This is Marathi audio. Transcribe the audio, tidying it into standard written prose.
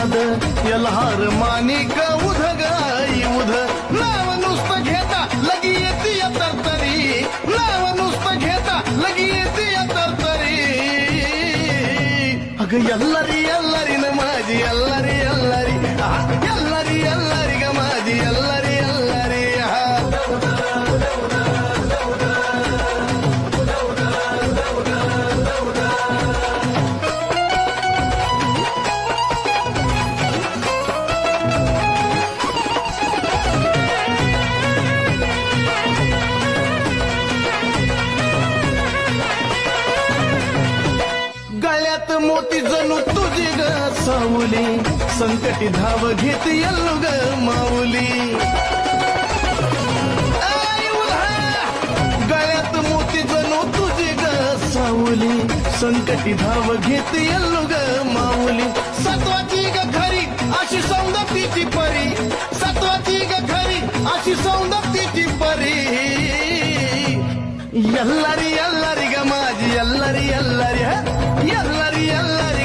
नाद यल्हार मानिक उध गाई उध नाव नुसतं घेता लगी येते तरतरी नाव नुसतं घेता लगी येते तरतरी अग यल्लारी यल्लारी न माझी यल्लारी यल्लारी यल्लारी यल्लारी ग माझी यल्लारी यल्लारी गळ्यात मोती जणू तुझी ग सावली संकटी धाव घेत यल्लू ग माऊली आई उल्हा गळ्यात मोती जणू तुझी ग सावली संकटी धाव घेत यल्लू ग माऊली सत्वाची ग खरी अशी सौंदतीची परी सत्वाची ग खरी अशी सौंदतीची परी यल्लारी यल्लारी ग माझी यल्लारी यल्लारी यल्लारी यल्लारी